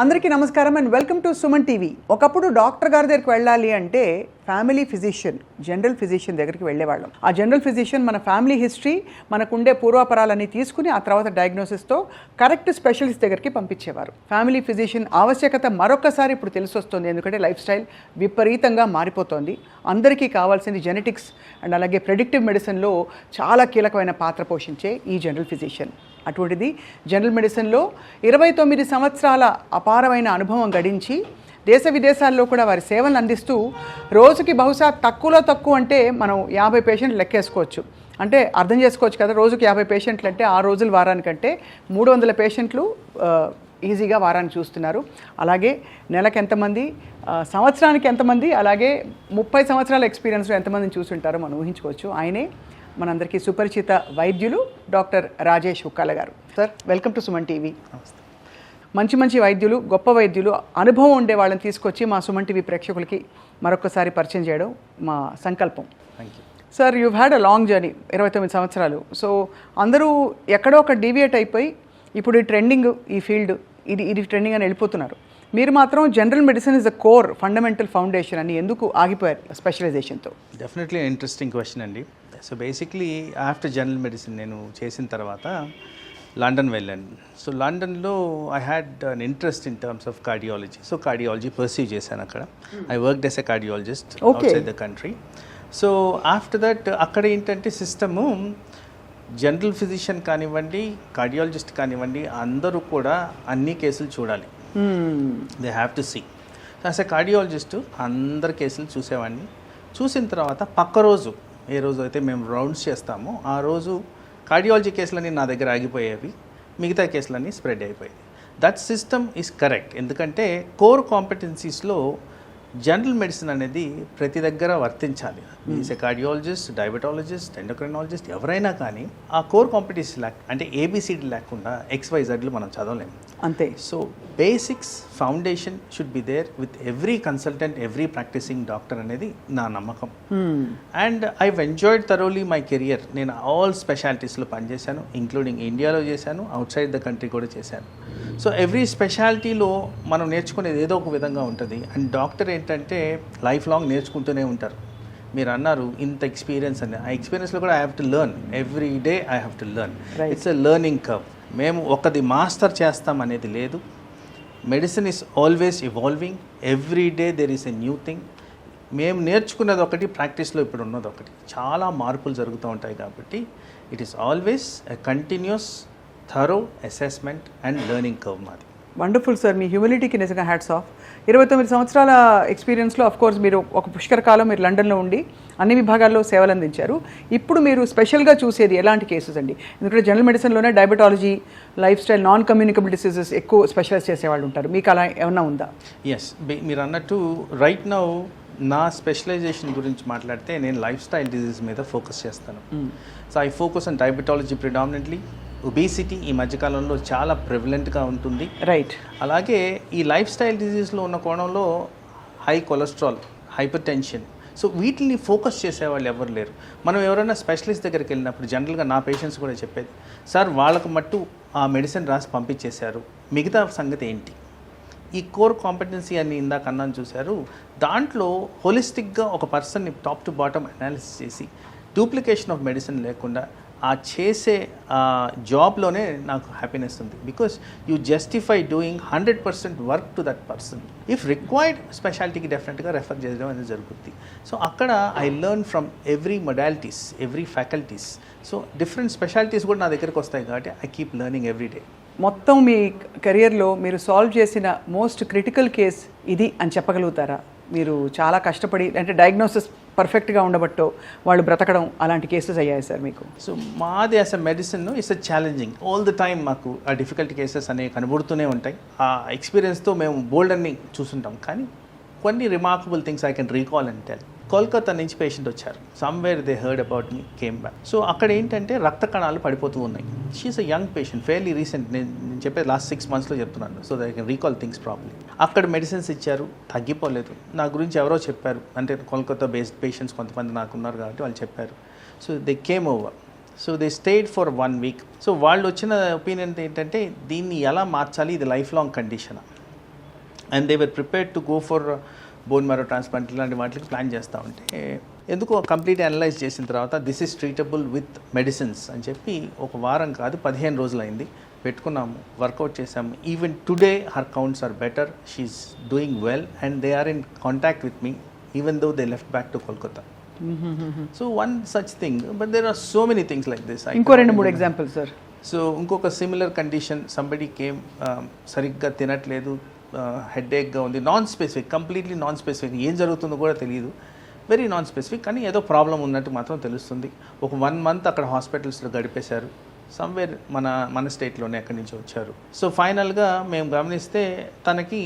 అందరికీ నమస్కారం and welcome to Suman TV. ఒకప్పుడు డాక్టర్ గారి దగ్గరికి వెళ్ళాలి అంటే ఫ్యామిలీ ఫిజిషియన్, జనరల్ ఫిజిషియన్ దగ్గరికి వెళ్ళేవాళ్ళం. ఆ జనరల్ ఫిజిషియన్ మన ఫ్యామిలీ హిస్టరీ, మనకుండే పూర్వాపరాలన్నీ తీసుకుని ఆ తర్వాత డయాగ్నోసిస్తో కరెక్ట్ స్పెషలిస్ట్ దగ్గరికి పంపించేవారు. ఫ్యామిలీ ఫిజిషియన్ ఆవశ్యకత మరొకసారి ఇప్పుడు తెలిసి వస్తుంది. ఎందుకంటే లైఫ్ స్టైల్ విపరీతంగా మారిపోతుంది. అందరికీ కావాల్సింది జెనెటిక్స్ అండ్ అలాగే ప్రెడిక్టివ్ మెడిసిన్లో చాలా కీలకమైన పాత్ర పోషించే ఈ జనరల్ ఫిజిషియన్. అటువంటిది జనరల్ మెడిసిన్లో 29 సంవత్సరాల అపారమైన అనుభవం గడించి దేశ విదేశాల్లో కూడా వారి సేవలను అందిస్తూ రోజుకి బహుశా తక్కువ అంటే మనం 50 పేషెంట్లు లెక్కేసుకోవచ్చు. అంటే అర్థం చేసుకోవచ్చు కదా, రోజుకి 50 పేషెంట్లు అంటే 6 రోజులు వారానికంటే 300 పేషెంట్లు ఈజీగా వారాన్ని చూస్తున్నారు. అలాగే నెలకు ఎంతమంది, సంవత్సరానికి ఎంతమంది, అలాగే 30 సంవత్సరాల ఎక్స్పీరియన్స్లో ఎంతమందిని చూస్తుంటారో మనం ఊహించుకోవచ్చు. ఆయనే మనందరికీ సుపరిచిత వైద్యులు డాక్టర్ రాజేష్ హుక్కాల గారు. Sir, welcome to Suman TV. మంచి వైద్యులు, గొప్ప వైద్యులు, అనుభవం ఉండే వాళ్ళని తీసుకొచ్చి మా సుమన్ టీవీ ప్రేక్షకులకి మరొకసారి పరిచయం చేయడం మా సంకల్పం. Thank you sir. You had a long journey, 29 సంవత్సరాలు. సో అందరూ ఎక్కడో ఒక డీవియేట్ అయిపోయి ఇప్పుడు ఈ ట్రెండింగ్, ఈ ఫీల్డ్ ఇది ట్రెండింగ్ అని వెళ్ళిపోతున్నారు. మీరు మాత్రం general medicine is the core, fundamental foundation అని ఎందుకు ఆగిపోయారు స్పెషలైజేషన్తో? డెఫినెట్లీ ఇంట్రెస్టింగ్ క్వశ్చన్ అండి. So basically after general medicine నేను చేసిన తర్వాత లండన్ వెళ్ళాను. సో లండన్లో I had an interest in terms of cardiology. So cardiology pursue చేశాను అక్కడ. I worked as a cardiologist outside the country. So after that అక్కడ ఏంటంటే సిస్టము జనరల్ ఫిజిషియన్ కానివ్వండి, కార్డియాలజిస్ట్ కానివ్వండి, అందరూ కూడా అన్ని కేసులు చూడాలి. They have to see. As a cardiologist అందరి కేసులు చూసేవాడిని. చూసిన తర్వాత పక్క రోజు, ఏ రోజు అయితే మేము రౌండ్స్ చేస్తామో ఆ రోజు కార్డియాలజీ కేసులన్నీ నా దగ్గర ఆగిపోయేవి, మిగతా కేసులన్నీ స్ప్రెడ్ అయిపోయాయి. That system is correct. ఎందుకంటే కోర్ కాంపిటెన్సీస్లో జనరల్ మెడిసిన్ అనేది ప్రతి దగ్గర వర్తించాలి. Is a cardiologist, diabetologist, endocrinologist, ఎవరైనా కానీ ఆ కోర్ కాంపిటెన్సీ అంటే ఏబిసిడి లేకుండా XYZలు మనం చదవలేము. అంతే. So basics foundation should be there with every consultant, every practicing doctor అనేది నా నమ్మకం. And I enjoyed thoroughly my career. నేను ఆల్ స్పెషాలిటీస్లో పనిచేశాను, ఇంక్లూడింగ్ ఇండియాలో చేశాను, అవుట్ సైడ్ ద కంట్రీ కూడా చేశాను. సో ఎవ్రీ స్పెషాలిటీలో మనం నేర్చుకునేది ఏదో ఒక విధంగా ఉంటుంది. అండ్ డాక్టర్ ఏంటంటే లైఫ్ లాంగ్ నేర్చుకుంటూనే ఉంటారు. మీరు అన్నారు ఇంత ఎక్స్పీరియన్స్ అని, ఆ ఎక్స్పీరియన్స్లో కూడా I have to learn. Every day I have to learn. It's a learning curve. మేము ఒకది మాస్టర్ చేస్తాం అనేది లేదు. Medicine is always evolving. Every day there is a new thing. మేము నేర్చుకున్నది ఒకటి, ప్రాక్టీస్లో ఇప్పుడు ఉన్నది ఒకటి. చాలా మార్పులు జరుగుతూ ఉంటాయి. కాబట్టి it is always a continuous thorough assessment and learning curve మాది. Wonderful sir. మీ హ్యూమిలిటీకి నిజంగా హ్యాట్స్ ఆఫ్. 29 సంవత్సరాల ఎక్స్పీరియన్స్లో కోర్స్ మీరు ఒక పుష్కర కాలం మీరు లండన్లో ఉండి అన్ని విభాగాల్లో సేవలు అందించారు. ఇప్పుడు మీరు స్పెషల్గా చూసేది ఎలాంటి కేసెస్ అండి? ఎందుకంటే జనరల్ మెడిసిన్లోనే diabetology, lifestyle, non communicable diseases ఎక్కువ స్పెషలైజ్ చేసేవాళ్ళు ఉంటారు. మీకు అలా ఏమన్నా ఉందా? ఎస్, మీరు అన్నట్టు రైట్ నౌ నా స్పెషలైజేషన్ గురించి మాట్లాడితే నేను లైఫ్ స్టైల్ డిజీజ్ మీద ఫోకస్ చేస్తాను. So I focus on diabetology predominantly. Obesity ఈ మధ్యకాలంలో చాలా ప్రివలెంట్గా ఉంటుంది. రైట్. అలాగే ఈ లైఫ్ స్టైల్ డిజీజ్లో ఉన్న కోణంలో high cholesterol, hyper tension. So వీటిని ఫోకస్ చేసేవాళ్ళు ఎవరు లేరు. మనం ఎవరైనా స్పెషలిస్ట్ దగ్గరికి వెళ్ళినప్పుడు జనరల్గా నా పేషెంట్స్ కూడా చెప్పేది, సార్ వాళ్ళకు మట్టు ఆ మెడిసిన్ రాసి పంపించేశారు, మిగతా సంగతి ఏంటి? ఈ కోర్ కాంపిటెన్సీ అని ఇందాక అన్నాను చూశారు. దాంట్లో హోలిస్టిక్గా ఒక పర్సన్ని టాప్ టు బాటమ్ అనాలిసిస్ చేసి డూప్లికేషన్ ఆఫ్ మెడిసిన్ లేకుండా ఆ చేసే జాబ్లోనే నాకు హ్యాపీనెస్ ఉంది. Because you justify doing 100% work to that person. If required స్పెషాలిటీకి డెఫినెట్గా రెఫర్ చేయడం అనేది జరుగుతుంది. సో అక్కడ I learn from every modalities, every faculties. So different specialities కూడా నా దగ్గరికి వస్తాయి కాబట్టి I keep learning every day. మొత్తం మీ కెరియర్లో మీరు సాల్వ్ చేసిన మోస్ట్ క్రిటికల్ కేస్ ఇది అని చెప్పగలుగుతారా? మీరు చాలా కష్టపడి, అంటే డయాగ్నోసిస్ పర్ఫెక్ట్గా ఉండబట్టో వాళ్ళు బ్రతకడం, అలాంటి కేసెస్ అయ్యాయి సార్ మీకు? సో మాది as a medicine it's a challenging. All the time మాకు ఆ డిఫికల్ట్ కేసెస్ అనేవి కనబడుతూనే ఉంటాయి. ఆ ఎక్స్పీరియన్స్తో మేము బోల్డ్ అన్ని చూస్తుంటాం. కానీ కొన్ని remarkable things I can recall and tell. Kolkata నుంచి పేషెంట్ వచ్చారు. Somewhere they heard about me, came back. So అక్కడ ఏంటంటే రక్త కణాలు పడిపోతూ ఉన్నాయి. She's a young patient, fairly recent. నేను చెప్పేది లాస్ట్ 6 monthsలో చెప్తున్నాను. So they can recall things probably. అక్కడ మెడిసిన్స్ ఇచ్చారు, తగ్గిపోలేదు. నా గురించి ఎవరో చెప్పారు, అంటే కోల్కతా బేస్డ్ పేషెంట్స్ కొంతమంది నాకున్నారు కాబట్టి వాళ్ళు చెప్పారు. So they came over. So they stayed for 1 week. So వాళ్ళు వచ్చిన ఒపీనియన్ ఏంటంటే దీన్ని ఎలా మార్చాలి, ఇది life long condition. And they were prepared to go for bone marrow transplant ఇలాంటి వాటికి ప్లాన్ చేస్తూ ఉంటే ఎందుకో కంప్లీట్ అనలైజ్ చేసిన తర్వాత this is treatable with medicines అని చెప్పి ఒక వారం కాదు 15 రోజులైంది పెట్టుకున్నాము, వర్కౌట్ చేసాము. Even today her counts are better, she's doing well and they are in contact with me even though they left back to Kolkata. So one such thing, but there are so many things like this. ఇంకో 2-3 examples sir. So ఇంకొక similar condition, somebody came, సరిగ్గా తినట్లేదు, హెడేక్గా ఉంది, non specific, completely non specific, ఏం జరుగుతుందో కూడా తెలియదు, వెరీ నాన్ స్పెసిఫిక్, కానీ ఏదో ప్రాబ్లం ఉన్నట్టు మాత్రం తెలుస్తుంది. ఒక 1 month అక్కడ హాస్పిటల్స్లో గడిపేశారు, సమ్వేర్ మన స్టేట్లోనే ఎక్కడి నుంచి వచ్చారు. సో ఫైనల్గా మేము గమనిస్తే తనకి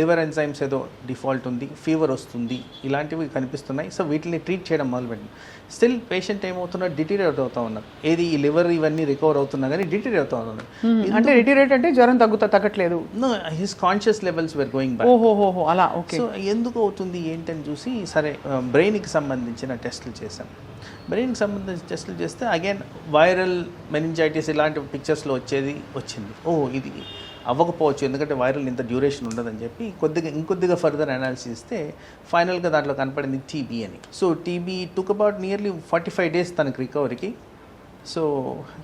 లివర్ ఎంజైమ్స్ ఏదో డిఫాల్ట్ ఉంది, ఫీవర్ వస్తుంది, ఇలాంటివి కనిపిస్తున్నాయి. సో వీటిని ట్రీట్ చేయడం మొదలుపెట్టింది. స్టిల్ పేషెంట్ ఏమవుతున్నారు, డిటీరియేట్ అవుతూ ఉన్నారు. ఏది ఈ లివర్ ఇవన్నీ రికవర్ అవుతున్నా కానీ డిటీరియేట్ అవుతూ ఉన్నారు. అంటే డిటీరియేట్ అంటే జ్వరం తగ్గట్లేదు, his conscious levels were going back. ఓహో అలా, ఓకే. సో ఎందుకు అవుతుంది ఏంటని చూసి సరే బ్రెయిన్కి సంబంధించిన టెస్టులు చేశాం. బ్రెయిన్కి సంబంధించిన టెస్టులు చేస్తే అగైన్ వైరల్ మెనింజైటిస్ ఇలాంటి పిక్చర్స్లో వచ్చింది. ఇది అవ్వకపోవచ్చు, ఎందుకంటే వైరల్ ఇంత డ్యూరేషన్ ఉండదని చెప్పి ఇంకొద్దిగా ఫర్దర్ అనాలిసిస్ ఇస్తే ఫైనల్గా దాంట్లో కనపడింది టీబీ అని. So TB took about nearly 45 days తనకి రికవరీకి. So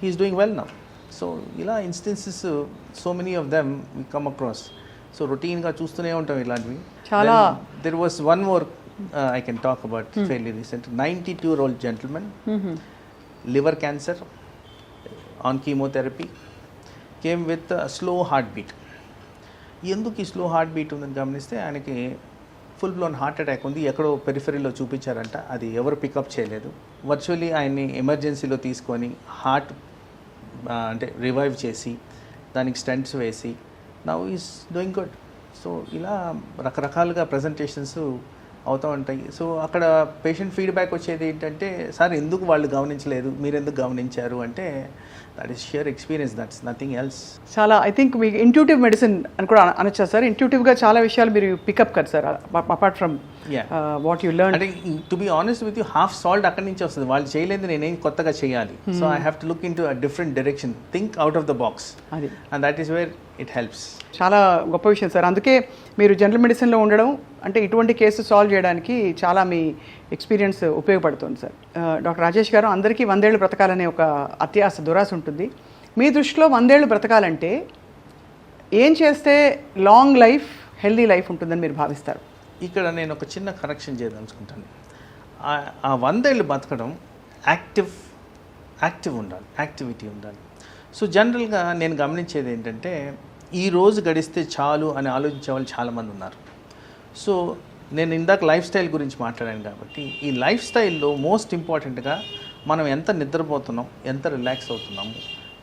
he is doing well now. So ఇలా instances so many of them we come across. So రొటీన్గా చూస్తూనే ఉంటాం ఇలాంటివి. చాలా. There was one more I can talk about fairly recent. 92-year-old gentleman, liver cancer, on chemotherapy, came with a slow heartbeat. ఎందుకు ఈ slow heart beat ఉందని గమనిస్తే ఆయనకి ఫుల్ బ్లోన్ హార్ట్ అటాక్ ఉంది, ఎక్కడో పెరిఫెరీలో చూపించారంట, అది ఎవరు పికప్ చేయలేదు. వర్చువల్లీ ఆయన్ని ఎమర్జెన్సీలో తీసుకొని హార్ట్ అంటే రివైవ్ చేసి దానికి స్టెంట్స్ వేసి now is doing good. So ఇలా రకరకాలుగా ప్రజెంటేషన్స్ అవుతూ ఉంటాయి. సో అక్కడ పేషెంట్ ఫీడ్బ్యాక్ వచ్చేది ఏంటంటే, సార్ ఎందుకు వాళ్ళు గమనించలేదు, మీరు ఎందుకు గమనించారు అంటే, that is shear experience, that's nothing else. చాలా ఐ థింక్ మీకు ఇంట్యూటివ్ మెడిసిన్ అని కూడా అనొచ్చా సార్? ఇంట్యూటివ్గా చాలా విషయాలు మీరు పికప్ కదా sir, apart from what you learn. అంటే to be honest with you, half salt అక్కడి నుంచి వస్తుంది, వాళ్ళు చేయలేదు, నేనేం కొత్తగా చేయాలి. So I have to look into a different direction, think out of the box, అది, and that is where it helps. చాలా గొప్ప విషయం సార్. అందుకే మీరు జనరల్ మెడిసిన్లో ఉండడం అంటే ఇటువంటి కేసు సాల్వ్ చేయడానికి చాలా మీ ఎక్స్పీరియన్స్ ఉపయోగపడుతుంది సార్. డాక్టర్ రాజేష్ గారు, అందరికీ 100 ఏళ్ళు బ్రతకాలనే ఒక అత్యాశ దురాశ ఉంటుంది. మీ దృష్టిలో 100 ఏళ్ళు బ్రతకాలంటే ఏం చేస్తే లాంగ్ లైఫ్, హెల్దీ లైఫ్ ఉంటుందని మీరు భావిస్తారు? ఇక్కడ నేను ఒక చిన్న కరెక్షన్ చేయదలుచుకుంటాను. ఆ 100 ఏళ్ళు బతకడం యాక్టివ్ ఉండాలి, యాక్టివిటీ ఉండాలి. సో జనరల్గా నేను గమనించేది ఏంటంటే, ఈ రోజు గడిస్తే చాలు అని ఆలోచించే వాళ్ళు చాలామంది ఉన్నారు. సో నేను ఇందాక లైఫ్ స్టైల్ గురించి మాట్లాడాను కాబట్టి, ఈ లైఫ్ స్టైల్లో మోస్ట్ ఇంపార్టెంట్గా మనం ఎంత నిద్రపోతున్నాం, ఎంత రిలాక్స్ అవుతున్నాము,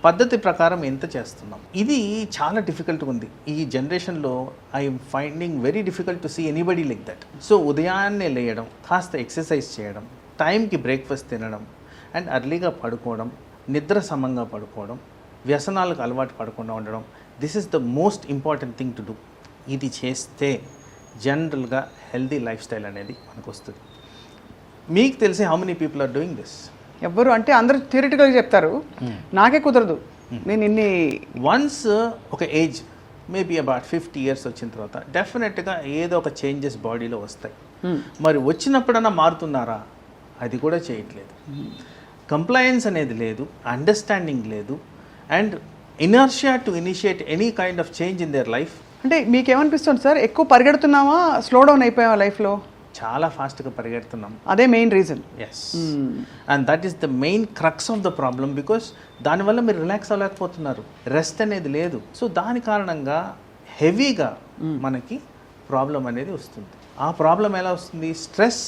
పద్ధతి ప్రకారం ఎంత చేస్తున్నాం, ఇది చాలా డిఫికల్ట్గా ఉంది ఈ జనరేషన్లో. I'm finding very difficult to see anybody like that. So ఉదయాన్నే లేయడం, కాస్త ఎక్సర్సైజ్ చేయడం, టైంకి బ్రేక్ఫాస్ట్ తినడం, అండ్ అర్లీగా పడుకోవడం, నిద్ర సమంగా పడుకోవడం, వ్యసనాలకు అలవాటు పడకుండా ఉండడం, this is the most important thing to do. ఇది చేస్తే జనరల్గా హెల్దీ లైఫ్ స్టైల్ అనేది మనకు వస్తుంది. మీకు తెలిసి how many people are doing this? ఎవ్వరు అంటే అందరూ థియరిటికల్గా చెప్తారు, నాకే కుదరదు. నేను ఇన్ని వన్స్ ఒక ఏజ్ మేబీ అబౌట్ 50 years వచ్చిన తర్వాత డెఫినెట్గా ఏదో ఒక చేంజెస్ బాడీలో వస్తాయి. మరి వచ్చినప్పుడన్నా మారుతున్నారా? అది కూడా చేయట్లేదు. కంప్లయన్స్ అనేది లేదు, అండర్స్టాండింగ్ లేదు, and inertia to initiate any kind of change in their life. అంటే మీకేమనిపిస్తుంది సార్, ఎక్కువ పరిగెడుతున్నామా, స్లో డౌన్ అయిపోయావా లైఫ్లో? చాలా ఫాస్ట్గా పరిగెడుతున్నాం, అదే main reason. Yes, and that is the main crux of the problem. Because దానివల్ల మీరు రిలాక్స్ అవ్వలేకపోతున్నారు, రెస్ట్ అనేది లేదు. సో దాని కారణంగా హెవీగా మనకి ప్రాబ్లం అనేది వస్తుంది. ఆ ప్రాబ్లం ఎలా వస్తుంది? Stress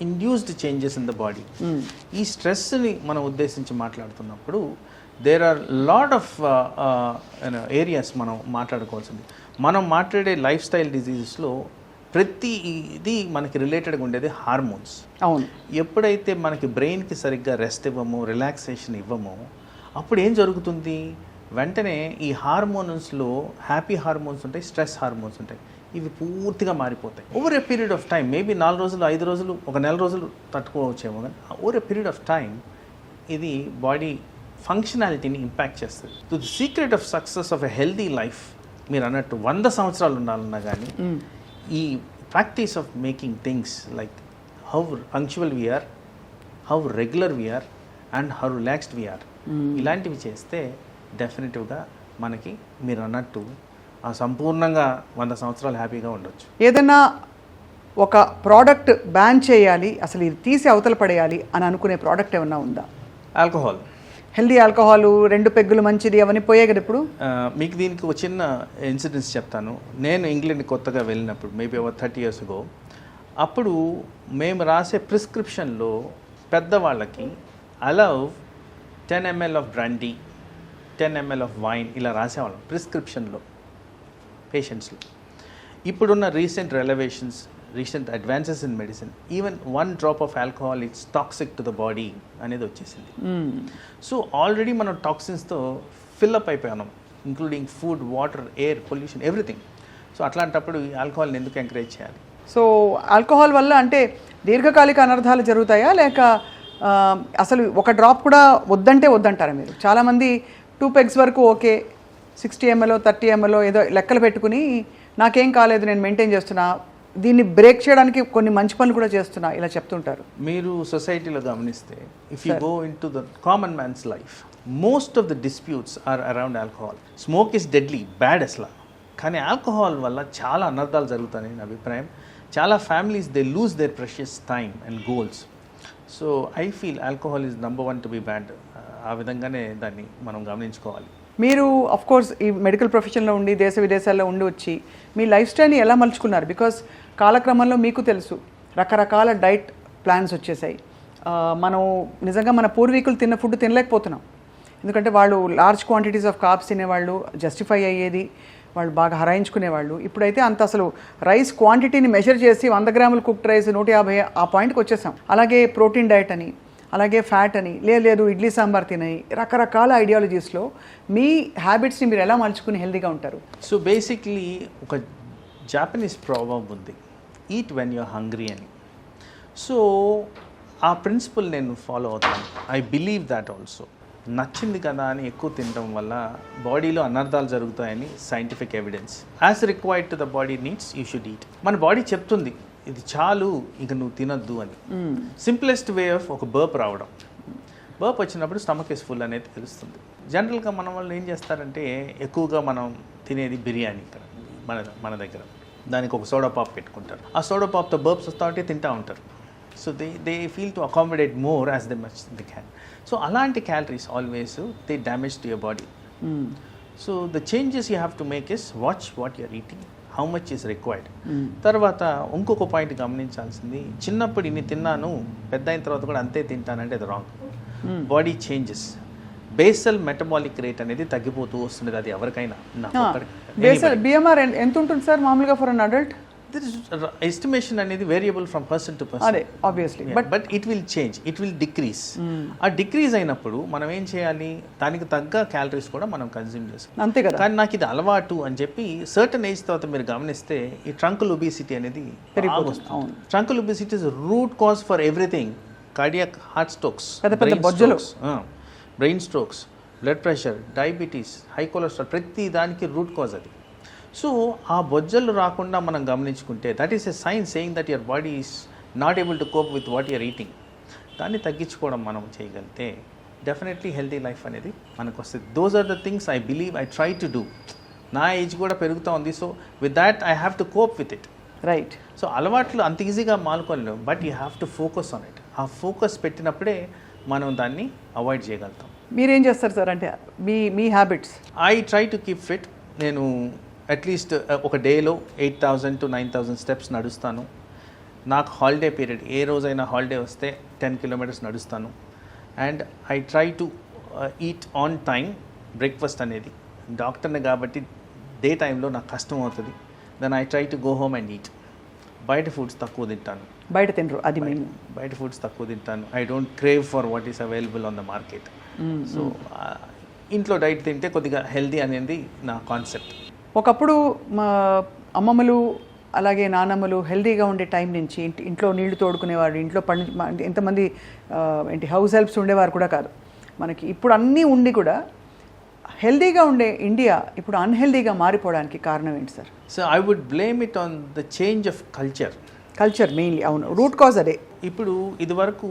induced changes in the body. ఈ స్ట్రెస్ని మనం ఉద్దేశించి మాట్లాడుతున్నప్పుడు there are lot of areas మనం మాట్లాడుకోవాల్సింది. మనం మాట్లాడే లైఫ్ స్టైల్ డిజీజెస్లో ప్రతి ఇది మనకి రిలేటెడ్గా ఉండేది హార్మోన్స్. అవును. ఎప్పుడైతే మనకి బ్రెయిన్కి సరిగ్గా రెస్ట్ ఇవ్వమో, రిలాక్సేషన్ ఇవ్వమో, అప్పుడు ఏం జరుగుతుంది? వెంటనే ఈ హార్మోన్స్లో హ్యాపీ హార్మోన్స్ ఉంటాయి, స్ట్రెస్ హార్మోన్స్ ఉంటాయి. ఇవి పూర్తిగా మారిపోతాయి. Over a period of time, maybe 4 రోజులు, 5 రోజులు, ఒక నెల రోజులు తట్టుకోవచ్చేమో, కానీ over a period of time ఇది బాడీ ఫంక్షనాలిటీని ఇంపాక్ట్ చేస్తుంది. The secret of success of a healthy life మీరు అన్నట్టు 100 సంవత్సరాలు ఉండాలన్నా కానీ ఈ practice of making things like how punctual we are, how regular we are and how relaxed we are, ఇలాంటివి చేస్తే డెఫినెటివ్గా మనకి మీరు అన్నట్టు ఆ సంపూర్ణంగా 100 సంవత్సరాలు హ్యాపీగా ఉండొచ్చు. ఏదైనా ఒక ప్రోడక్ట్ బ్యాన్ చేయాలి, అసలు ఇది తీసి అవతల పడేయాలి అని అనుకునే ప్రోడక్ట్ ఏమన్నా ఉందా? ఆల్కహాల్, హెల్దీ ఆల్కహాల్, 2 పెగ్గులు మంచిది, అవన్నీ పోయాయి కదా ఇప్పుడు. మీకు దీనికి ఒక చిన్న ఇన్సిడెంట్స్ చెప్తాను. నేను ఇంగ్లాండ్ కొత్తగా వెళ్ళినప్పుడు మేబీ ఓవర్ 30 years ago, అప్పుడు మేము రాసే ప్రిస్క్రిప్షన్లో పెద్దవాళ్ళకి allow 10 ml of brandy, 10 ml of wine ఇలా రాసేవాళ్ళం ప్రిస్క్రిప్షన్లో పేషెంట్స్లో. ఇప్పుడున్న recent revelations, recent advances in medicine, even 1 drop of alcohol it's toxic to the body అనేది వచ్చేసింది. సో ఆల్రెడీ మనం టాక్సిన్స్తో ఫిల్అప్ అయిపోయాం, including food, water, air, pollution, everything. So అట్లాంటప్పుడు ఈ ఆల్కహాల్ని ఎందుకు ఎంకరేజ్ చేయాలి? సో ఆల్కహాల్ వల్ల అంటే దీర్ఘకాలిక అనర్థాలు జరుగుతాయా, లేక అసలు ఒక డ్రాప్ కూడా వద్దంటారా మీరు? చాలామంది 2 pegs వరకు ఓకే, 60 ml 30 ml ఏదో లెక్కలు పెట్టుకుని నాకేం కాలేదు, నేను మెయింటైన్ చేస్తున్నా, దీన్ని బ్రేక్ చేయడానికి కొన్ని మంచి పనులు కూడా చేస్తున్నా, ఇలా చెప్తుంటారు. మీరు సొసైటీలో గమనిస్తే if you go into the common man's life, most of the disputes are around alcohol. Smoke is deadly, bad అసలు. కానీ ఆల్కహాల్ వల్ల చాలా అనర్థాలు జరుగుతాయని నా అభిప్రాయం. చాలా families they lose their precious time and goals. So I feel alcohol is number 1 to be bad. ఆ విధంగానే దాన్ని మనం గమనించుకోవాలి. మీరు అఫ్ కోర్స్ ఈ మెడికల్ ప్రొఫెషన్లో ఉండి దేశ విదేశాల్లో ఉండి వచ్చి మీ లైఫ్ స్టైల్ని ఎలా మలుచుకున్నారు? బికాస్ కాలక్రమంలో మీకు తెలుసు రకరకాల డైట్ ప్లాన్స్ వచ్చేసాయి. మనం నిజంగా మన పూర్వీకులు తిన్న ఫుడ్ తినలేకపోతున్నాం. ఎందుకంటే వాళ్ళు లార్జ్ క్వాంటిటీస్ ఆఫ్ కార్బ్స్ తినేవాళ్ళు, జస్టిఫై అయ్యేది, వాళ్ళు బాగా హరాయించుకునేవాళ్ళు. ఇప్పుడైతే అంత అసలు రైస్ క్వాంటిటీని మెజర్ చేసి 100 grams కుక్డ్ రైస్ 150 ఆ పాయింట్కి వచ్చేసాం. అలాగే ప్రోటీన్ డైట్ అని, అలాగే ఫ్యాట్ అని, లేదు ఇడ్లీ సాంబార్ తినాయి, రకరకాల ఐడియాలజీస్లో మీ హ్యాబిట్స్ని మీరు ఎలా మలుచుకుని హెల్తీగా ఉంటారు? సో బేసిక్లీ ఒక జాపనీస్ ప్రావర్బ్ ఉంది, ఈట్ వెన్ యూర్ హంగ్రీ అని. సో ఆ ప్రిన్సిపల్ నేను ఫాలో అవుతాను. I believe that also. నచ్చింది కదా అని ఎక్కువ తినడం వల్ల బాడీలో అనర్థాలు జరుగుతాయని scientific evidence. As required to the body needs you should eat. మన బాడీ చెప్తుంది ఇది చాలు, ఇక నువ్వు తినొద్దు అని. సింప్లెస్ట్ వే ఆఫ్ ఒక బర్ప్ రావడం. బర్ప్ వచ్చినప్పుడు స్టమక్ ఇస్ ఫుల్ అనేది తెలుస్తుంది. జనరల్గా మన వాళ్ళు ఏం చేస్తారంటే ఎక్కువగా మనం తినేది బిర్యానీ ఇక్కడ మన దగ్గర, దానికి ఒక సోడా పాప్ పెట్టుకుంటారు. ఆ సోడా పాప్తో బర్ప్స్ వస్తూ ఉంటే తింటూ ఉంటారు. So they feel to accommodate more as they much they can. So అలాంటి calories always they damage to your body. So the changes you have to make is watch what you're eating, how much is required. తర్వాత ఇంకొక point గమనించాల్సింది, చిన్నప్పుడు ఇన్ని తిన్నాను పెద్ద అయిన తర్వాత కూడా అంతే తింటానంటే అది wrong. Body changes, basal metabolic rate అనేది తగ్గిపోతూ వస్తుంది. అది ఎవరికైనా. బిఎంఆర్ ఎంత ఉంటుంది సార్ మామూలుగా ఫర్ అన్ అడల్ట్? ఎస్టిమేషన్ అనేది variable from person to person. అదే obviously, but it will change, it will decrease. ఆ డిక్రీజ్ అయినప్పుడు మనం ఏం చేయాలి, దానికి తగ్గ క్యాలరీస్ కూడా మనం కన్జ్యూమ్ చేసుకోవాలి. అంతే కదా. కానీ నాకు ఇది అలవాటు అని చెప్పి సర్టన్ ఏజ్ తర్వాత మీరు గమనిస్తే ఈ ట్రంకల్ ఒబిసిటీ అనేది వస్తుంది. ట్రంకల్ obesity is root cause for everything. Cardiac, heart strokes, brain strokes, blood pressure, diabetes, high cholesterol, ప్రతి దానికి రూట్ కాజ్ అది. సో ఆ బొజ్జలు రాకుండా మనం గమనించుకుంటే that is a sign saying that your body is not able to cope with what you're eating. దాన్ని తగ్గించుకోవడం మనం చేయగలిగితే డెఫినెట్లీ హెల్తీ లైఫ్ అనేది మనకు వస్తుంది. Those are the things I believe I try to do. నా ఏజ్ కూడా పెరుగుతూ ఉంది. So with that I have to cope with it. Right. So అలవాట్లు అంత ఈజీగా మానుకోలేము, but you have to focus on it. ఆ ఫోకస్ పెట్టినప్పుడే మనం దాన్ని అవాయిడ్ చేయగలుగుతాం. మీరేం చేస్తారు సార్ అంటే మీ habits? I try to keep fit. నేను అట్లీస్ట్ ఒక డేలో 8,000 to 9,000 స్టెప్స్ నడుస్తాను. నాకు హాలిడే పీరియడ్ ఏ రోజైనా హాలిడే వస్తే 10 kilometers నడుస్తాను. And I try to eat on time. Breakfast అనేది డాక్టర్ని కాబట్టి డే టైంలో నాకు కష్టం అవుతుంది. Then I try to go home and eat. బయట ఫుడ్స్ తక్కువ తింటాను. బయట తినరు, అది మెయిన్. బయట ఫుడ్స్ తక్కువ తింటాను. I don't crave for what is available on the market. So ఇంట్లో డైట్ తింటే కొద్దిగా హెల్దీ అనేది నా కాన్సెప్ట్. ఒకప్పుడు మా అమ్మమ్మలు అలాగే నానమ్మలు హెల్తీగా ఉండే టైం నుంచి ఇంట్లో నీళ్లు తోడుకునేవారు, ఇంట్లో ఎంతమంది హౌస్ హెల్ప్స్ ఉండేవారు కూడా కాదు మనకి. ఇప్పుడు అన్నీ ఉండి కూడా హెల్దీగా ఉండే ఇండియా ఇప్పుడు అన్హెల్దీగా మారిపోవడానికి కారణం ఏంటి sir? So I would blame it on the change of culture. Culture mainly, అవును, రూట్ కాజ్ అదే. ఇప్పుడు ఇదివరకు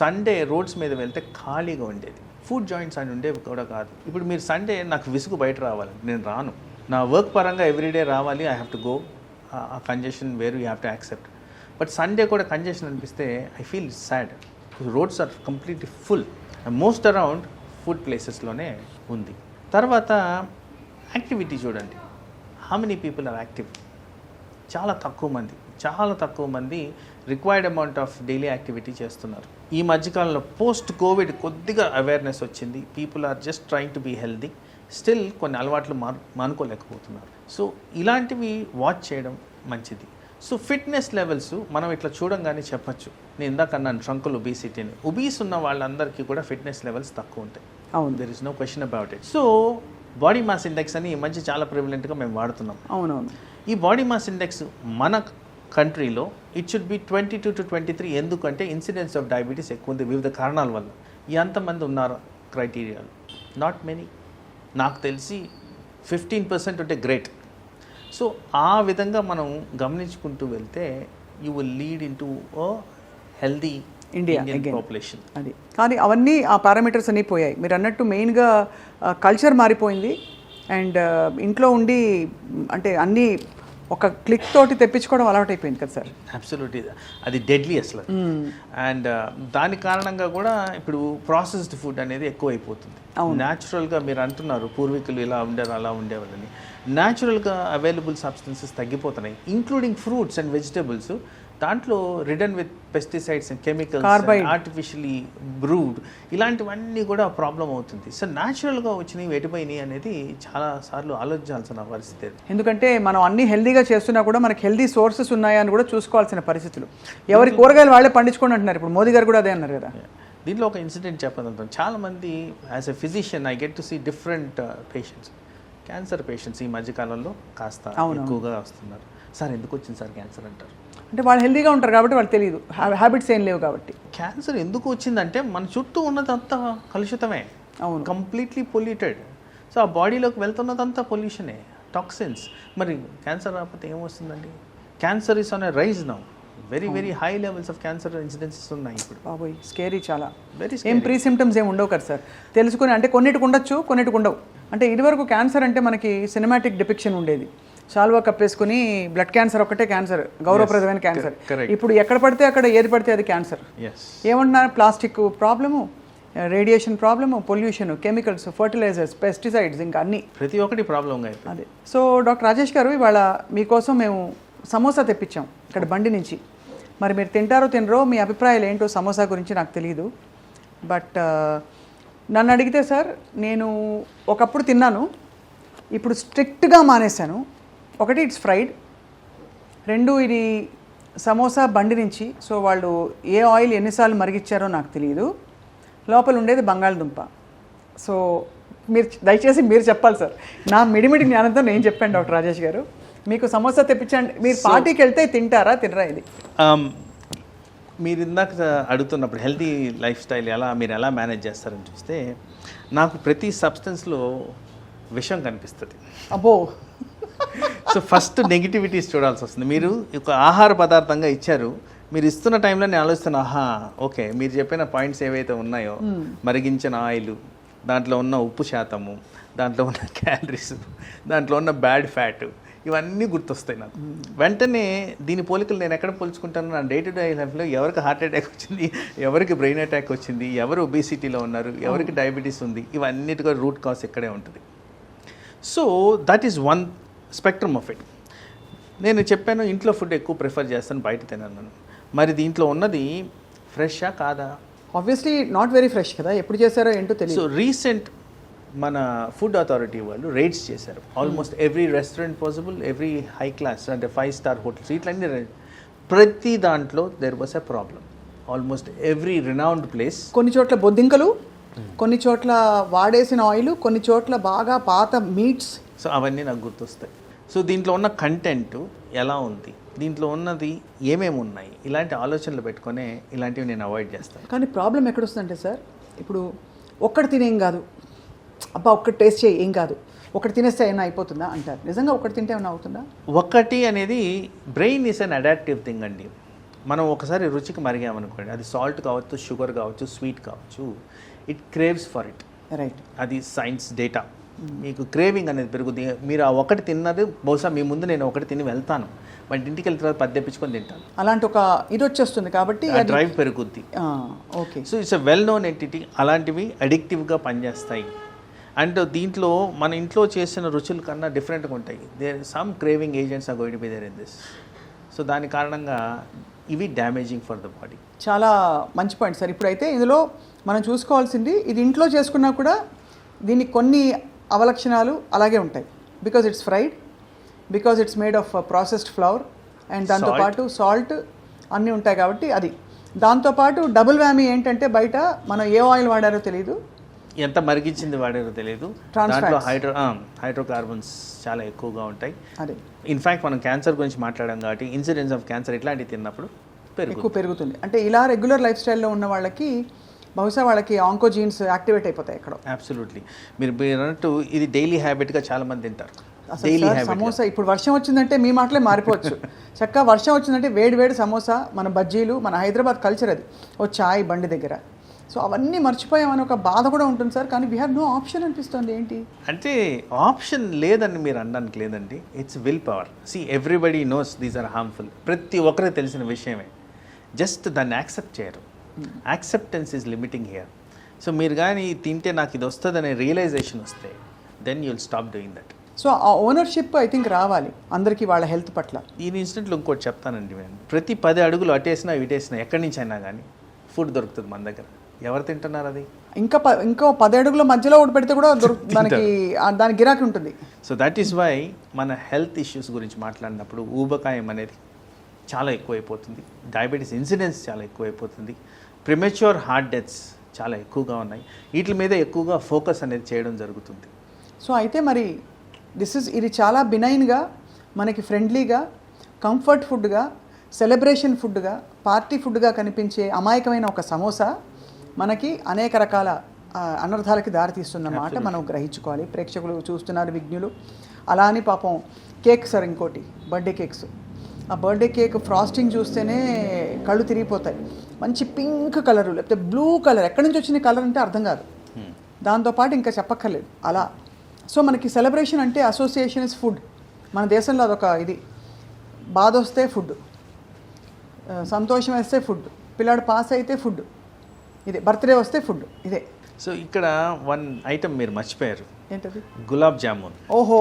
సండే రోడ్స్ మీద వెళ్తే ఖాళీగా ఉండేది, ఫుడ్ జాయింట్స్ అని ఉండేవి కూడా కాదు. ఇప్పుడు మీరు సండే నాకు విసుగు బయట రావాలి, నేను రాను, నా వర్క్ పరంగా ఎవ్రీడే రావాలి, ఐ హ్యావ్ టు గో, ఆ కంజెషన్ వేరు, you have to accept. But Sunday కూడా కంజెషన్ అనిపిస్తే I feel sad. Roads are completely full, most around food ప్లేసెస్లోనే ఉంది. తర్వాత యాక్టివిటీ చూడండి, how many people are active? చాలా తక్కువ మంది required amount of daily activity చేస్తున్నారు. ఈ మధ్యకాలంలో పోస్ట్ కోవిడ్ కొద్దిగా అవేర్నెస్ వచ్చింది, people are just trying to be healthy, still కొన్ని అలవాట్లు మానుకోలేకపోతున్నారు. సో ఇలాంటివి వాచ్ చేయడం మంచిది. సో ఫిట్నెస్ లెవెల్స్ మనం ఇట్లా చూడంగానే చెప్పచ్చు, నేను ఇందాక అన్నాను ట్రంకుల్ ఒబీసిటీని, ఒబీస్ ఉన్న వాళ్ళందరికీ కూడా ఫిట్నెస్ లెవెల్స్ తక్కువ ఉంటాయి. అవును, there is no question about it. So body mass index అని ఈ మధ్య చాలా ప్రివిలెంట్గా మేము వాడుతున్నాం. అవునవును. ఈ బాడీ మాస్ ఇండెక్స్ మన కంట్రీలో ఇట్ షుడ్ బి 22 to 23. ఎందుకంటే ఇన్సిడెన్స్ ఆఫ్ డయాబెటీస్ ఎక్కువ ఉంది వివిధ కారణాల వల్ల. ఎంతమంది ఉన్నారు క్రైటీరియాలు? Not many. నాకు తెలిసి 15% ఉంటే గ్రేట్. సో ఆ విధంగా మనం గమనించుకుంటూ వెళ్తే you will lead in to healthy Indian population. అది కానీ అవన్నీ ఆ పారామీటర్స్ అన్నీ పోయాయి. మీరు అన్నట్టు మెయిన్గా కల్చర్ మారిపోయింది. అండ్ ఇంట్లో ఉండి అంటే అన్నీ ఒక క్లిక్ తోటి తెప్పించుకోవడం అలవాటు అయిపోయింది కదా సార్? అబ్సల్యూట్లీ, అది డెడ్లీ అసలు. అండ్ దాని కారణంగా కూడా ఇప్పుడు ప్రాసెస్డ్ ఫుడ్ అనేది ఎక్కువ అయిపోతుంది. న్యాచురల్గా మీరు అంటున్నారు పూర్వీకులు ఇలా ఉండేవారు అలా ఉండేవాళ్ళని, న్యాచురల్గా అవైలబుల్ సబ్స్టెన్సెస్ తగ్గిపోతున్నాయి, ఇంక్లూడింగ్ ఫ్రూట్స్ అండ్ వెజిటబుల్స్. దాంట్లో ridden with pesticides and chemicals, artificially brewed, ఇలాంటివన్నీ కూడా ప్రాబ్లం అవుతుంది. సో న్యాచురల్గా వచ్చినవి ఎటుపోయినాయి అనేది చాలా సార్లు ఆలోచించాల్సిన పరిస్థితి. ఎందుకంటే మనం అన్ని హెల్దీగా చేస్తున్నా కూడా మనకి హెల్దీ సోర్సెస్ ఉన్నాయా అని కూడా చూసుకోవాల్సిన పరిస్థితులు. ఎవరి కూరగాయలు వాళ్ళే పండించుకోండి అంటున్నారు. ఇప్పుడు మోదీ గారు కూడా అదే అన్నారు కదా. దీంట్లో ఒక ఇన్సిడెంట్ చెప్పదంటాం. చాలామంది as a physician I get to see different patients. Cancer patients ఈ మధ్యకాలంలో కాస్త ఎక్కువగా వస్తున్నారు. సార్ ఎందుకు వచ్చింది సార్ క్యాన్సర్ అంటారు. అంటే వాళ్ళు హెల్దీగా ఉంటారు కాబట్టి వాళ్ళు తెలియదు, హ్యాబిట్స్ ఏం లేవు కాబట్టి. క్యాన్సర్ ఎందుకు వచ్చిందంటే మన చుట్టూ ఉన్నదంతా కలుషితమే, అవును, కంప్లీట్లీ పొల్యూటెడ్. సో ఆ బాడీలోకి వెళ్తున్నదంతా పొల్యూషనే, టాక్సిన్స్. మరి క్యాన్సర్ రాకపోతే ఏమొస్తుందండి? Cancer is on a rise now. Very high levels of cancer incidences ఉన్నాయి ఇప్పుడు. బాబోయ్, స్కేరీ, చాలా వెరీ. ఏం ప్రీ సిమ్టమ్స్ ఏమి ఉండవు కదా సార్ తెలుసుకుని? అంటే కొన్నిటికి ఉండొచ్చు, కొన్నిటికి ఉండవు. అంటే ఇదివరకు క్యాన్సర్ అంటే మనకి సినిమాటిక్ డిపిక్షన్ ఉండేది, శాల్వా కప్పేసుకుని బ్లడ్ క్యాన్సర్ ఒకటే క్యాన్సర్, గౌరవప్రదమైన క్యాన్సర్. ఇప్పుడు ఎక్కడ పడితే అక్కడ ఏది పడితే అది క్యాన్సర్. ఏమంటున్నారు? Plastic problem, radiation problem, pollution, chemicals, fertilizers, pesticides, ఇంకా అన్నీ ప్రతి ఒక్కటి ప్రాబ్లం. అదే. సో డాక్టర్ రాజేష్ గారు, ఇవాళ మీకోసం మేము సమోసా తెప్పించాం ఇక్కడ బండి నుంచి. మరి మీరు తింటారో తినరో, మీ అభిప్రాయాలు ఏంటో సమోసా గురించి నాకు తెలియదు. బట్ నన్ను అడిగితే సార్, నేను ఒకప్పుడు తిన్నాను, ఇప్పుడు స్ట్రిక్ట్గా మానేశాను. ఒకటి, ఇట్స్ ఫ్రైడ్. రెండు, ఇది సమోసా బండి నుంచి, సో వాళ్ళు ఏ ఆయిల్ ఎన్నిసార్లు మరిగిచ్చారో నాకు తెలియదు. లోపల ఉండేది బంగాళదుంప. సో మీరు దయచేసి మీరు చెప్పాలి సార్. నా మిడిమిడి జ్ఞానంతో నేను చెప్పాను డాక్టర్ రాజేష్ గారు. మీకు సమోసా తెప్పించండి, మీరు పార్టీకి వెళ్తే తింటారా తినరా? ఇది మీరు ఇందాక అడుగుతున్నప్పుడు హెల్తీ లైఫ్ స్టైల్ మీరు ఎలా మేనేజ్ చేస్తారని చూస్తే, నాకు ప్రతి సబ్స్టెన్స్లో విషం కనిపిస్తుంది. అబ్బో. సో ఫస్ట్ నెగిటివిటీస్ చూడాల్సి వస్తుంది. మీరు ఒక ఆహార పదార్థంగా ఇచ్చారు, మీరు ఇస్తున్న టైంలో నేను ఆలోచిస్తాను, ఓకే మీరు చెప్పిన పాయింట్స్ ఏవైతే ఉన్నాయో, మరిగించిన ఆయిల్, దాంట్లో ఉన్న ఉప్పు శాతము, దాంట్లో ఉన్న క్యాలరీస్, దాంట్లో ఉన్న బ్యాడ్ ఫ్యాట్, ఇవన్నీ గుర్తొస్తాయి నాకు. వెంటనే దీని పోలికలు నేను ఎక్కడ పోల్చుకుంటాను? నా డే టు డే లైఫ్లో ఎవరికి హార్ట్ అటాక్ వచ్చింది, ఎవరికి బ్రెయిన్ అటాక్ వచ్చింది, ఎవరు ఒబేసిటీలో ఉన్నారు, ఎవరికి డయాబెటీస్ ఉంది, ఇవన్నిటిగా రూట్ కాజ్ ఇక్కడే ఉంటుంది. So that is one spectrum of it. నేను చెప్పాను ఇంట్లో ఫుడ్ ఎక్కువ ప్రిఫర్ చేస్తాను, బయట తిన్నాను. మరి దీంట్లో ఉన్నది ఫ్రెషా కాదా? ఆబ్వియస్లీ నాట్ వెరీ ఫ్రెష్ కదా, ఎప్పుడు చేశారో ఏంటో తెలియదు. సో రీసెంట్ మన ఫుడ్ అథారిటీ వాళ్ళు రేట్స్ చేశారు. Almost every restaurant possible, every high class అంటే 5-star హోటల్స్, ఇట్లన్నీ ప్రతి దాంట్లో there was a problem. Almost every renowned place. కొన్ని చోట్ల బొద్దింకలు, కొన్ని చోట్ల వాడేసిన ఆయిల్, కొన్ని చోట్ల బాగా పాత మీట్స్. సో అవన్నీ నాకు గుర్తొస్తాయి. సో దీంట్లో ఉన్న కంటెంట్ ఎలా ఉంది, దీంట్లో ఉన్నది ఏమేమి ఉన్నాయి, ఇలాంటి ఆలోచనలు పెట్టుకునే ఇలాంటివి నేను అవాయిడ్ చేస్తాను. కానీ ప్రాబ్లం ఎక్కడొస్తుందంటే సార్, ఇప్పుడు ఒక్కటి తినేం కాదు, అబ్బా ఒక్కటి టేస్ట్ చేయి ఏం కాదు, ఒకటి తినేస్తే ఏమైనా అయిపోతుందా అంటారు. నిజంగా ఒకటి తింటే ఏమైనా అవుతుందా? ఒకటి అనేది brain is an adaptive thing అండి. మనం ఒకసారి రుచికి మరిగామనుకోండి, అది సాల్ట్ కావచ్చు, షుగర్ కావచ్చు, స్వీట్ కావచ్చు, it craves for it. Right. అది సైన్స్ డేటా. మీకు క్రేవింగ్ అనేది పెరుగుతుంది. మీరు ఆ ఒకటి తిన్నది బహుశా మీ ముందు నేను ఒకటి తిని వెళ్తాను, బట్ ఇంటికి వెళ్ళిన తర్వాత 10 తెప్పించుకొని తింటాను. అలాంటి ఒక ఇది వచ్చేస్తుంది కాబట్టి డ్రైవ్ పెరుగుద్ది. Okay. So it's a well known entity. అలాంటివి అడిక్టివ్గా పనిచేస్తాయి. అండ్ దీంట్లో మన ఇంట్లో చేసిన రుచుల కన్నా డిఫరెంట్గా ఉంటాయి. There some craving agents are going to be there in this. So దాని కారణంగా ఇవి డ్యామేజింగ్ ఫర్ ద బాడీ. చాలా మంచి పాయింట్ సార్. ఇప్పుడైతే ఇందులో మనం చూసుకోవాల్సింది, ఇది ఇంట్లో చేసుకున్నా కూడా దీనికి కొన్ని అవలక్షణాలు అలాగే ఉంటాయి. Because it's fried, because it's made of processed flower, and దాంతోపాటు సాల్ట్ అన్నీ ఉంటాయి కాబట్టి అది. దాంతోపాటు డబుల్ వ్యామీ ఏంటంటే బయట మనం ఏ ఆయిల్ వాడారో తెలియదు, ఎంత మరిగించింది వాడారో తెలియదు, దాంట్లో హైడ్రోకార్బన్స్ చాలా ఎక్కువగా ఉంటాయి. అదే ఇన్ఫ్యాక్ట్ మనం క్యాన్సర్ గురించి మాట్లాడాం కాబట్టి ఇన్సిడెన్స్ ఆఫ్ క్యాన్సర్ ఇట్లాంటివి తిన్నప్పుడు ఎక్కువ పెరుగుతుంది. అంటే ఇలా రెగ్యులర్ లైఫ్ స్టైల్లో ఉన్న వాళ్ళకి బహుశా వాళ్ళకి ఆంకోజీన్స్ యాక్టివేట్ అయిపోతాయి ఎక్కడో. అబ్సల్యూట్లీ. మీరు అన్నట్టు ఇది డైలీ హ్యాబిట్గా చాలా మంది తింటారు. అసలు సమోసా ఇప్పుడు వర్షం వచ్చిందంటే మీ మాటలే మారిపోవచ్చు. చక్కగా వర్షం వచ్చిందంటే వేడి వేడి సమోసా, మన బజ్జీలు, మన హైదరాబాద్ కల్చర్ అది. ఓ చాయ్ బండి దగ్గర. సో అవన్నీ మర్చిపోయామని ఒక బాధ కూడా ఉంటుంది సార్. కానీ వీ హ్యావ్ నో ఆప్షన్ అనిపిస్తుంది. ఏంటి అంటే ఆప్షన్ లేదని మీరు అనడానికి లేదండి, it's will power. See everybody knows these are harmful. ప్రతి ఒక్కరికి తెలిసిన విషయమే, జస్ట్ దాన్ని యాక్సెప్ట్ చేయరు. Acceptance is limiting here. So మీరు కానీ తింటే నాకు ఇది వస్తుందనే రియలైజేషన్ వస్తే then you will stop doing that. So ఆ ఓనర్షిప్ ఐ థింక్ రావాలి అందరికీ వాళ్ళ హెల్త్ పట్ల. ఈ ఇన్సిడెంట్లో ఇంకోటి చెప్తానండి. నేను ప్రతి 10 అడుగులు అటేసినా ఇటేసినా ఎక్కడి నుంచి అయినా కానీ ఫుడ్ దొరుకుతుంది మన దగ్గర. ఎవరు తింటున్నారు అది? ఇంకో 10 అడుగుల మధ్యలో ఒకటి పెడితే కూడా మనకి దాని గిరాకీ ఉంటుంది. సో దట్ ఈస్ వై మన హెల్త్ ఇష్యూస్ గురించి మాట్లాడినప్పుడు ఊబకాయం అనేది చాలా ఎక్కువైపోతుంది, డయాబెటీస్ ఇన్సిడెన్స్ చాలా ఎక్కువైపోతుంది, ప్రిమెచ్యూర్ హార్ట్ డెత్స్ చాలా ఎక్కువగా ఉన్నాయి. వీటి మీద ఎక్కువగా ఫోకస్ అనేది చేయడం జరుగుతుంది. సో అయితే మరి ఇది చాలా బినైన్గా, మనకి ఫ్రెండ్లీగా, కంఫర్ట్ ఫుడ్గా, సెలబ్రేషన్ ఫుడ్గా, పార్టీ ఫుడ్గా కనిపించే అమాయకమైన ఒక సమోసా మనకి అనేక రకాల అనర్థాలకి దారితీస్తుందన్నమాట. మనం గ్రహించుకోవాలి. ప్రేక్షకులు చూస్తున్నారు, విజ్ఞులు. అలా అని పాపం కేక్ సార్, ఇంకోటి బర్త్డే కేక్స్. ఆ బర్త్డే కేక్ ఫ్రాస్టింగ్ చూస్తేనే కళ్ళు తిరిగిపోతాయి. మంచి పింక్ కలరు, లేకపోతే బ్లూ కలర్, ఎక్కడి నుంచి వచ్చిన కలర్ అంటే అర్థం కాదు. దాంతోపాటు ఇంకా చెప్పక్కర్లేదు అలా. సో మనకి సెలబ్రేషన్ అంటే అసోసియేషన్ ఇస్ ఫుడ్. మన దేశంలో అదొక ఇది. బాధ వస్తే ఫుడ్, సంతోషం వేస్తే ఫుడ్, పిల్లాడు పాస్ అయితే ఫుడ్, ఇదే బర్త్డే వస్తే ఫుడ్, ఇదే. సో ఇక్కడ వన్ ఐటమ్ మీరు మర్చిపోయారు. ఏంటది? గులాబ్ జామున్. ఓహో,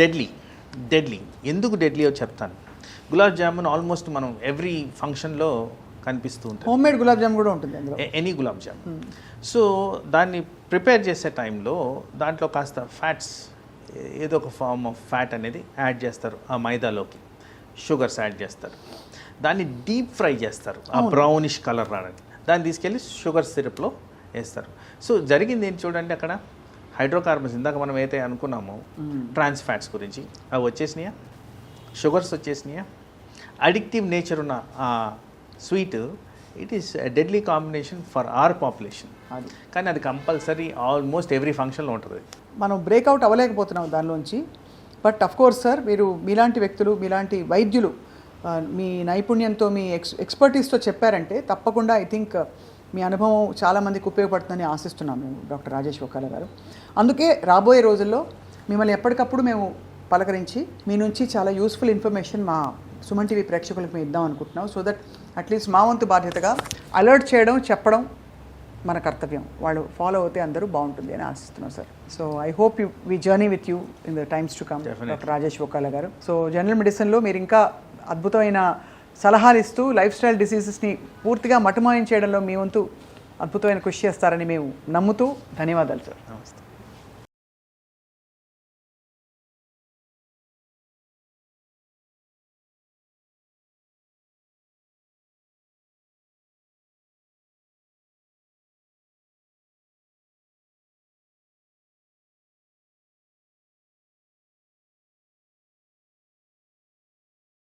డెడ్లీ. ఎందుకు డెడ్లీయో చెప్తాను. గులాబ్ జామున్ ఆల్మోస్ట్ మనం ఎవ్రీ ఫంక్షన్లో కనిపిస్తూ ఉంటుంది. హోమ్ మేడ్ గులాబ్ జామున్ కూడా ఉంటుంది అందులో, ఎనీ గులాబ్ జామున్. సో దాన్ని ప్రిపేర్ చేసే టైంలో దాంట్లో కాస్త ఫ్యాట్స్, ఏదో ఒక ఫార్మ్ ఆఫ్ ఫ్యాట్ అనేది యాడ్ చేస్తారు ఆ మైదాలోకి. షుగర్స్ యాడ్ చేస్తారు, దాన్ని డీప్ ఫ్రై చేస్తారు ఆ బ్రౌనిష్ కలర్ రావడానికి. దాన్ని తీసుకెళ్ళి షుగర్ సిరప్లో వేస్తారు. సో జరిగింది ఏంటి చూడండి, అక్కడ హైడ్రోకార్బన్స్ ఇందాక మనం అయితే అనుకున్నామో ట్రాన్స్ ఫ్యాట్స్ గురించి, అవి వచ్చేసినాయా, షుగర్స్ వచ్చేసినాయా. అడిక్టివ్ నేచర్ ఉన్న ఆ sweet, it is deadly combination for our population. కానీ అది కంపల్సరీ ఆల్మోస్ట్ ఎవ్రీ ఫంక్షన్లో ఉంటుంది. మనం బ్రేక్అవుట్ అవ్వలేకపోతున్నాం దానిలోంచి. బట్ అఫ్ కోర్స్ సార్, మీరు మీలాంటి వ్యక్తులు, మీలాంటి వైద్యులు మీ నైపుణ్యంతో, మీ ఎక్స్పర్టీస్తో చెప్పారంటే తప్పకుండా ఐ థింక్ మీ అనుభవం చాలామందికి ఉపయోగపడుతుందని ఆశిస్తున్నాం మేము, డాక్టర్ రాజేష్ ఒకాల గారు. అందుకే రాబోయే రోజుల్లో మిమ్మల్ని ఎప్పటికప్పుడు మేము పలకరించి మీ నుంచి చాలా యూస్ఫుల్ ఇన్ఫర్మేషన్ మా సుమన్ టీవీ ప్రేక్షకులకు మేము ఇద్దాం అనుకుంటున్నాం. సో దట్ అట్లీస్ట్ మా వంతు బాధ్యతగా అలర్ట్ చేయడం, చెప్పడం మన కర్తవ్యం. వాళ్ళు ఫాలో అవుతే అందరూ బాగుంటుంది అని ఆశిస్తున్నాం sir. So I hope we journey with you in the times to come, doctor Rajesh Okala garu. So general మెడిసిన్లో మీరు ఇంకా అద్భుతమైన సలహాలు ఇస్తూ లైఫ్ స్టైల్ డిసీజెస్ని పూర్తిగా మటుమాయం చేయడంలో మీ వంతు అద్భుతమైన కృషి చేస్తారని మేము నమ్ముతూ ధన్యవాదాలు సార్. నమస్తే.